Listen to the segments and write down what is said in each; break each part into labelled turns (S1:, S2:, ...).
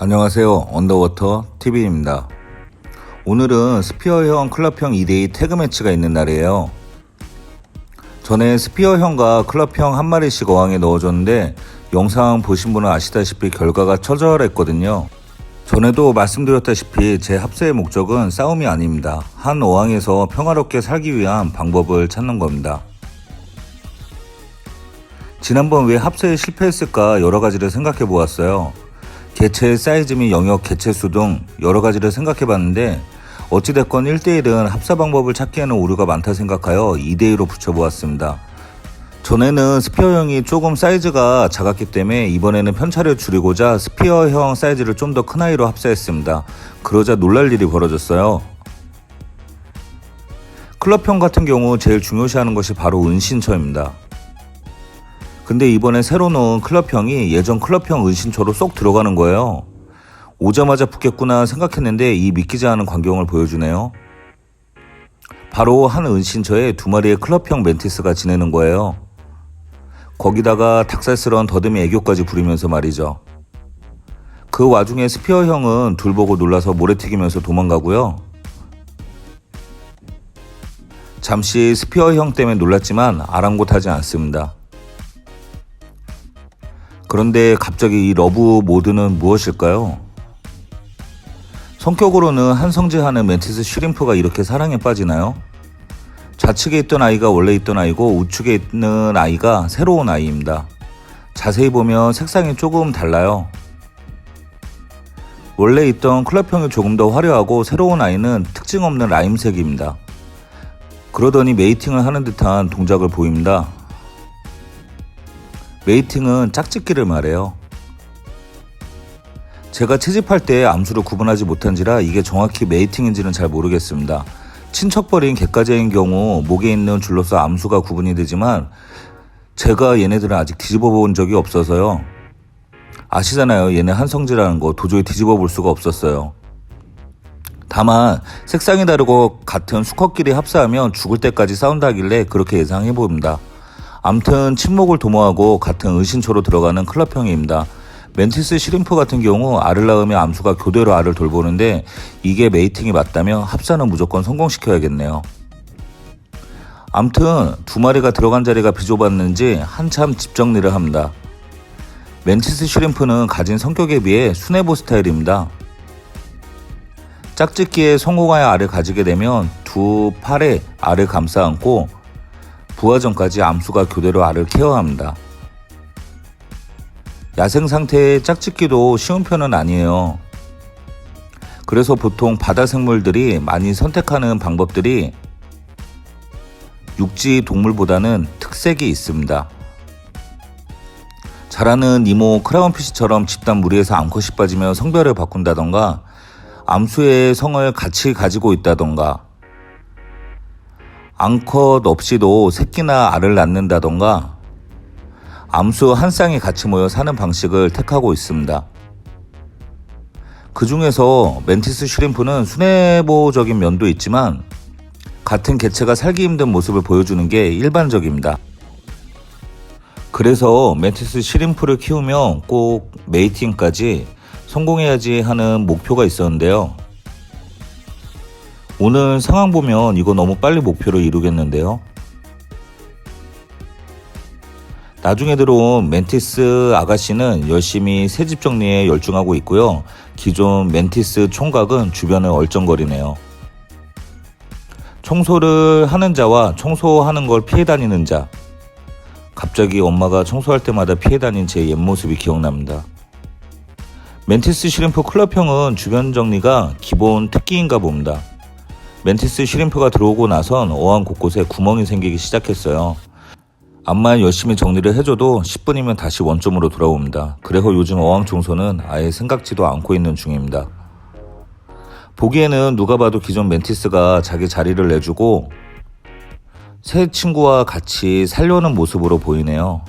S1: 안녕하세요. 언더워터 TV입니다. 오늘은 스피어형 클럽형 2대2 태그 매치가 있는 날이에요. 전에 스피어형과 클럽형 한 마리씩 어항에 넣어줬는데 영상 보신 분은 아시다시피 결과가 처절했거든요. 전에도 말씀드렸다시피 제 합세의 목적은 싸움이 아닙니다. 한 어항에서 평화롭게 살기 위한 방법을 찾는 겁니다. 지난번 왜 합세에 실패했을까 여러 가지를 생각해 보았어요. 개체의 사이즈 및 영역 개체수 등 여러 가지를 생각해 봤는데 어찌됐건 1대1은 합사 방법을 찾기에는 오류가 많다 생각하여 2대2로 붙여보았습니다. 전에는 스피어형이 조금 사이즈가 작았기 때문에 이번에는 편차를 줄이고자 스피어형 사이즈를 좀 더 큰 아이로 합사했습니다. 그러자 놀랄 일이 벌어졌어요. 클럽형 같은 경우 제일 중요시하는 것이 바로 은신처입니다. 근데 이번에 새로 넣은 클럽형이 예전 클럽형 은신처로 쏙 들어가는 거예요. 오자마자 붙겠구나 생각했는데 이 믿기지 않은 광경을 보여주네요. 바로 한 은신처에 2마리의 클럽형 멘티스가 지내는 거예요. 거기다가 닭살스러운 더듬이 애교까지 부리면서 말이죠. 그 와중에 스피어형은 둘 보고 놀라서 모래튀기면서 도망가고요. 잠시 스피어형 때문에 놀랐지만 아랑곳하지 않습니다. 그런데 갑자기 이 러브 모드는 무엇일까요? 성격으로는 한성질하는 멘티스 슈림프가 이렇게 사랑에 빠지나요? 좌측에 있던 아이가 원래 있던 아이고 우측에 있는 아이가 새로운 아이입니다. 자세히 보면 색상이 조금 달라요. 원래 있던 클럽형이 조금 더 화려하고 새로운 아이는 특징 없는 라임색입니다. 그러더니 메이팅을 하는 듯한 동작을 보입니다. 메이팅은 짝짓기를 말해요. 제가 채집할 때 암수를 구분하지 못한지라 이게 정확히 메이팅인지는 잘 모르겠습니다. 친척벌인 갯가재인 경우 목에 있는 줄로서 암수가 구분이 되지만 제가 얘네들은 아직 뒤집어 본 적이 없어서요. 아시잖아요. 얘네 한성질하는 거 도저히 뒤집어 볼 수가 없었어요. 다만 색상이 다르고 같은 수컷끼리 합사하면 죽을 때까지 싸운다 하길래 그렇게 예상해 봅니다. 암튼 친목을 도모하고 같은 은신처로 들어가는 클럽형입니다. 멘티스 시림프 같은 경우 알을 낳으며 암수가 교대로 알을 돌보는데 이게 메이팅이 맞다면 합사는 무조건 성공시켜야겠네요. 암튼 2마리가 들어간 자리가 비좁았는지 한참 집 정리를 합니다. 멘티스 시림프는 가진 성격에 비해 수뇌보 스타일입니다. 짝짓기에 성공하여 알을 가지게 되면 두 팔에 알을 감싸 안고 부화 전까지 암수가 교대로 알을 케어합니다. 야생 상태의 짝짓기도 쉬운 편은 아니에요. 그래서 보통 바다 생물들이 많이 선택하는 방법들이 육지 동물보다는 특색이 있습니다. 잘 아는 니모 크라운피쉬처럼 집단 무리에서 암컷이 빠지며 성별을 바꾼다던가 암수의 성을 같이 가지고 있다던가 암컷 없이도 새끼나 알을 낳는다던가 암수 한 쌍이 같이 모여 사는 방식을 택하고 있습니다. 그 중에서 멘티스 슈림프는 수뇌보적인 면도 있지만 같은 개체가 살기 힘든 모습을 보여주는 게 일반적입니다. 그래서 멘티스 슈림프를 키우면 꼭 메이팅까지 성공해야지 하는 목표가 있었는데요. 오늘 상황 보면 이거 너무 빨리 목표를 이루겠는데요. 나중에 들어온 멘티스 아가씨는 열심히 새집 정리에 열중하고 있고요. 기존 멘티스 총각은 주변을 얼쩡거리네요. 청소를 하는 자와 청소하는 걸 피해 다니는 자. 갑자기 엄마가 청소할 때마다 피해 다닌 제 옛모습이 기억납니다. 멘티스 슈림프 클럽형은 주변 정리가 기본 특기인가 봅니다. 멘티스 슈림프가 들어오고 나선 어항 곳곳에 구멍이 생기기 시작했어요. 암만 열심히 정리를 해줘도 10분이면 다시 원점으로 돌아옵니다. 그래서 요즘 어항 청소는 아예 생각지도 않고 있는 중입니다. 보기에는 누가 봐도 기존 멘티스가 자기 자리를 내주고 새 친구와 같이 살려는 모습으로 보이네요.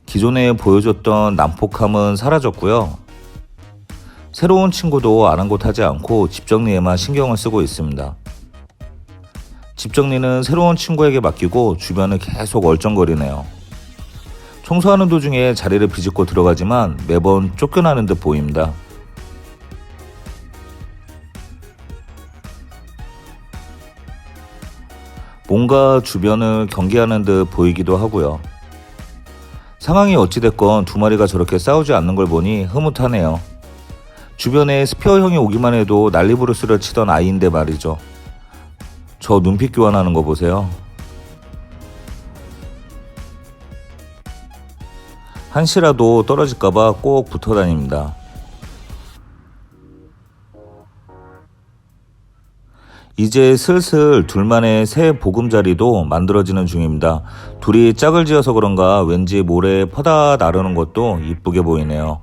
S1: 기존에 보여줬던 난폭함은 사라졌고요. 새로운 친구도 아랑곳하지 않고 집 정리에만 신경을 쓰고 있습니다. 집 정리는 새로운 친구에게 맡기고 주변을 계속 얼쩡거리네요. 청소하는 도중에 자리를 비집고 들어가지만 매번 쫓겨나는 듯 보입니다. 뭔가 주변을 경계하는 듯 보이기도 하고요. 상황이 어찌됐건 두 마리가 저렇게 싸우지 않는 걸 보니 흐뭇하네요. 주변에 스피어형이 오기만 해도 난리부르스를 치던 아이인데 말이죠. 저 눈빛 교환하는 거 보세요. 한시라도 떨어질까봐 꼭 붙어 다닙니다. 이제 슬슬 둘만의 새 보금자리도 만들어지는 중입니다. 둘이 짝을 지어서 그런가 왠지 모래 퍼다 나르는 것도 이쁘게 보이네요.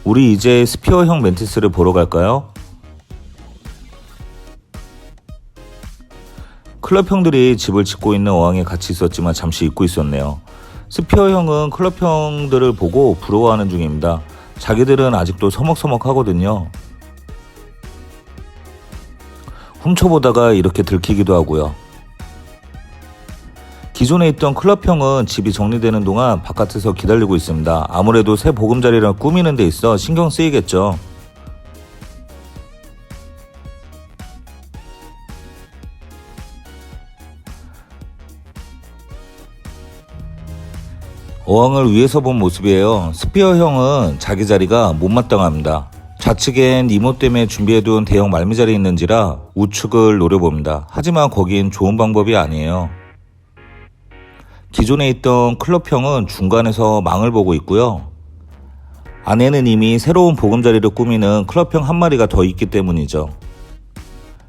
S1: 우리 이제 스피어형 멘티스를 보러 갈까요? 클럽형들이 집을 짓고 있는 어항에 같이 있었지만 잠시 잊고 있었네요. 스피어형은 클럽형들을 보고 부러워하는 중입니다. 자기들은 아직도 서먹서먹하거든요. 훔쳐보다가 이렇게 들키기도 하고요. 기존에 있던 클럽형은 집이 정리되는 동안 바깥에서 기다리고 있습니다. 아무래도 새 보금자리를 꾸미는 데 있어 신경 쓰이겠죠. 어항을 위에서 본 모습이에요. 스피어형은 자기 자리가 못마땅합니다. 좌측엔 이모 때문에 준비해둔 대형 말미잘이 있는지라 우측을 노려봅니다. 하지만 거긴 좋은 방법이 아니에요. 기존에 있던 클럽형은 중간에서 망을 보고 있고요. 안에는 이미 새로운 보금자리를 꾸미는 클럽형 한 마리가 더 있기 때문이죠.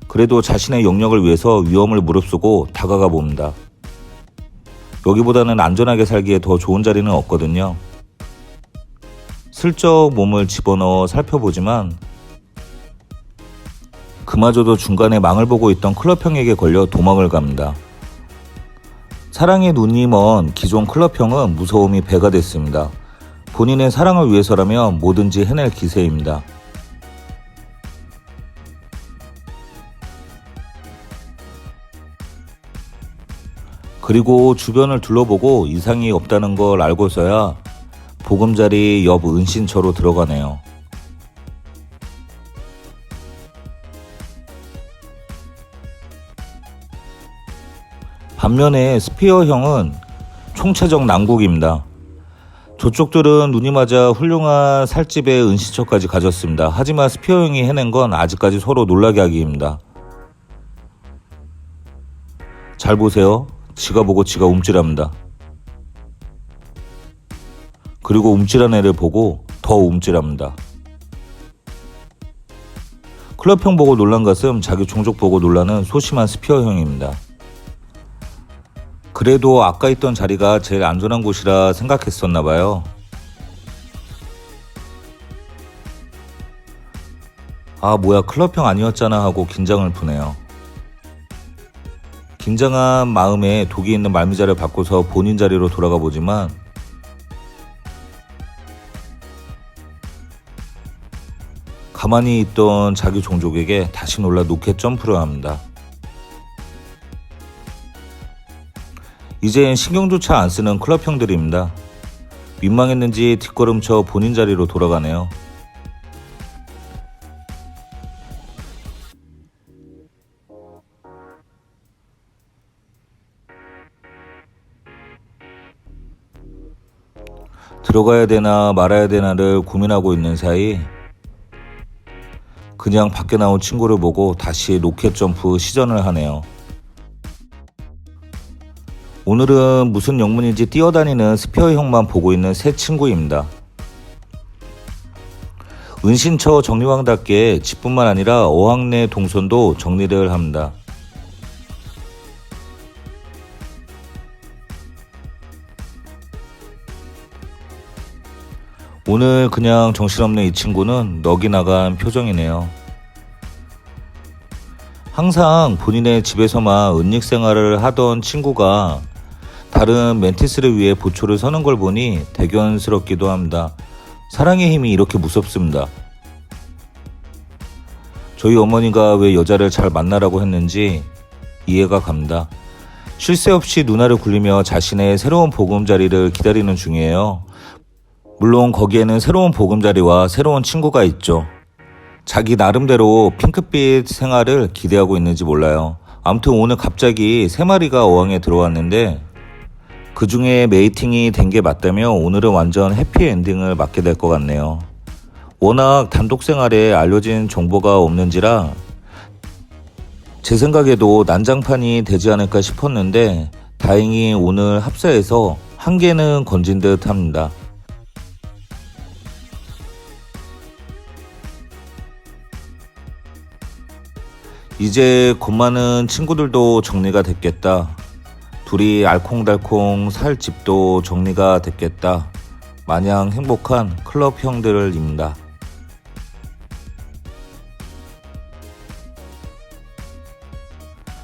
S1: 그래도 자신의 영역을 위해서 위험을 무릅쓰고 다가가 봅니다. 여기보다는 안전하게 살기에 더 좋은 자리는 없거든요. 슬쩍 몸을 집어넣어 살펴보지만 그마저도 중간에 망을 보고 있던 클럽형에게 걸려 도망을 갑니다. 사랑의 눈이 먼 기존 클럽형은 무서움이 배가 됐습니다. 본인의 사랑을 위해서라면 뭐든지 해낼 기세입니다. 그리고 주변을 둘러보고 이상이 없다는 걸 알고서야 보금자리 옆 은신처로 들어가네요. 반면에 스피어형은 총체적 난국입니다. 저쪽들은 눈이 맞아 훌륭한 살집의 은신처까지 가졌습니다. 하지만 스피어형이 해낸 건 아직까지 서로 놀라게 하기입니다. 잘 보세요. 지가 보고 지가 움찔합니다. 그리고 움찔한 애를 보고 더 움찔합니다. 클럽형 보고 놀란 가슴 자기 종족 보고 놀라는 소심한 스피어형입니다. 그래도 아까 있던 자리가 제일 안전한 곳이라 생각했었나봐요. 아 뭐야 클럽형 아니었잖아 하고 긴장을 푸네요. 긴장한 마음에 독이 있는 말미잘을 바꿔서 본인 자리로 돌아가 보지만 가만히 있던 자기 종족에게 다시 놀라 높게 점프를 합니다. 이젠 신경조차 안 쓰는 클럽형들입니다. 민망했는지 뒷걸음쳐 본인 자리로 돌아가네요. 들어가야 되나 말아야 되나를 고민하고 있는 사이 그냥 밖에 나온 친구를 보고 다시 로켓 점프 시전을 하네요. 오늘은 무슨 영문인지 뛰어다니는 스피어 형만 보고 있는 새 친구입니다. 은신처 정리왕답게 집뿐만 아니라 어항 내 동선도 정리를 합니다. 오늘 그냥 정신없는 이 친구는 넋이 나간 표정이네요. 항상 본인의 집에서만 은닉 생활을 하던 친구가 다른 멘티스를 위해 보초를 서는 걸 보니 대견스럽기도 합니다. 사랑의 힘이 이렇게 무섭습니다. 저희 어머니가 왜 여자를 잘 만나라고 했는지 이해가 갑니다. 쉴 새 없이 누나를 굴리며 자신의 새로운 보금자리를 기다리는 중이에요. 물론 거기에는 새로운 보금자리와 새로운 친구가 있죠. 자기 나름대로 핑크빛 생활을 기대하고 있는지 몰라요. 아무튼 오늘 갑자기 3마리가 어항에 들어왔는데 그 중에 메이팅이 된 게 맞다며 오늘은 완전 해피엔딩을 맞게 될 것 같네요. 워낙 단독 생활에 알려진 정보가 없는지라 제 생각에도 난장판이 되지 않을까 싶었는데 다행히 오늘 합사에서 한 개는 건진 듯 합니다. 이제 겁 많은 친구들도 정리가 됐겠다. 둘이 알콩달콩 살 집도 정리가 됐겠다. 마냥 행복한 클럽 형들입니다.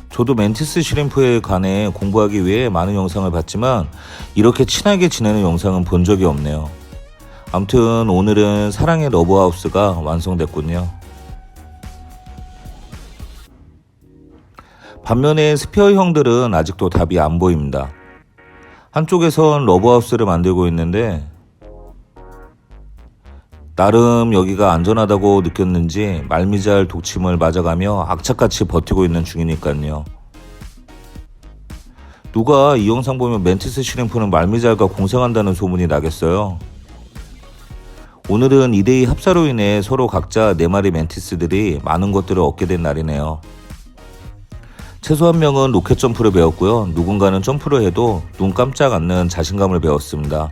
S1: 저도 멘티스 시림프에 관해 공부하기 위해 많은 영상을 봤지만 이렇게 친하게 지내는 영상은 본 적이 없네요. 아무튼 오늘은 사랑의 러브하우스가 완성됐군요. 반면에 스페어 형들은 아직도 답이 안 보입니다. 한쪽에선 러브하우스를 만들고 있는데 나름 여기가 안전하다고 느꼈는지 말미잘 독침을 맞아가며 악착같이 버티고 있는 중이니까요. 누가 이 영상 보면 멘티스 시림프는 말미잘과 공생한다는 소문이 나겠어요. 오늘은 2대2 합사로 인해 서로 각자 4마리 멘티스들이 많은 것들을 얻게 된 날이네요. 최소 한 명은 로켓 점프를 배웠고요. 누군가는 점프를 해도 눈 깜짝 않는 자신감을 배웠습니다.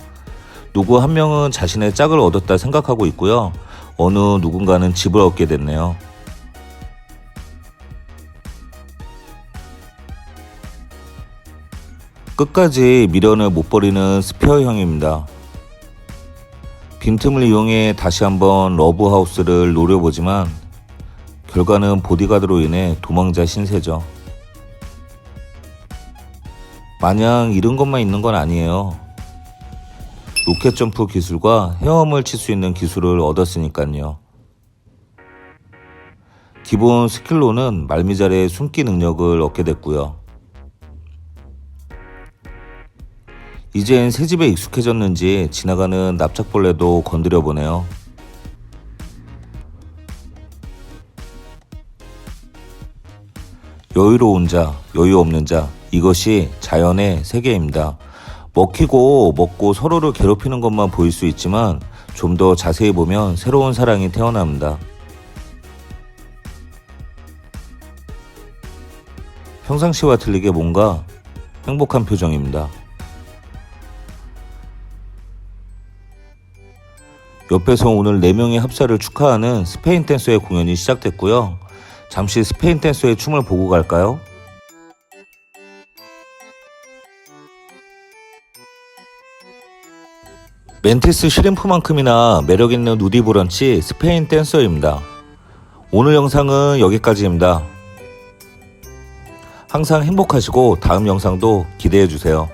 S1: 누구 한 명은 자신의 짝을 얻었다 생각하고 있고요. 어느 누군가는 집을 얻게 됐네요. 끝까지 미련을 못 버리는 스페어 형입니다. 빈틈을 이용해 다시 한번 러브하우스를 노려보지만 결과는 보디가드로 인해 도망자 신세죠. 마냥 이런 것만 있는 건 아니에요. 로켓 점프 기술과 헤엄을 칠 수 있는 기술을 얻었으니까요. 기본 스킬로는 말미잘의 숨기 능력을 얻게 됐고요. 이젠 새집에 익숙해졌는지 지나가는 납작벌레도 건드려 보네요. 여유로운 자, 여유 없는 자, 이것이 자연의 세계입니다. 먹히고 먹고 서로를 괴롭히는 것만 보일 수 있지만 좀 더 자세히 보면 새로운 사랑이 태어납니다. 평상시와 틀리게 뭔가 행복한 표정입니다. 옆에서 오늘 4명의 합사를 축하하는 스페인 댄서의 공연이 시작됐고요. 잠시 스페인 댄서의 춤을 보고 갈까요? 멘티스 시림프만큼이나 매력있는 누디 브런치 스페인 댄서입니다. 오늘 영상은 여기까지입니다. 항상 행복하시고 다음 영상도 기대해주세요.